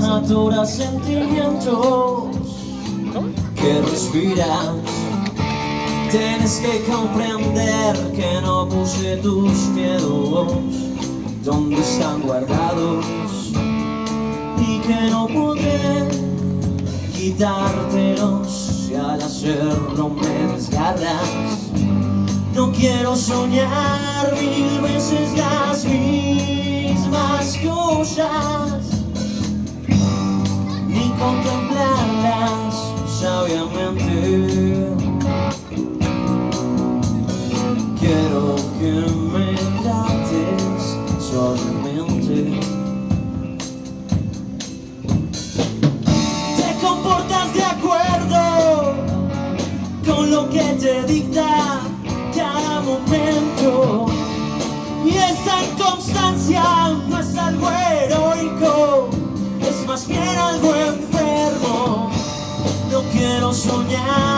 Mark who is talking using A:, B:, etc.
A: naturas sentimientos que respiras. Tienes que comprender que no puse tus miedos donde están guardados y que no podré quitártelos si al hacerlo me desgarras. No quiero soñar 1000 veces las mismas cosas, ni contemplarlas sabiamente. Quiero que me trates suavemente. Te comportas de acuerdo con lo que te dicta cada momento, y esa inconstancia no es algo heroico, es más bien algo enfermo. No quiero soñar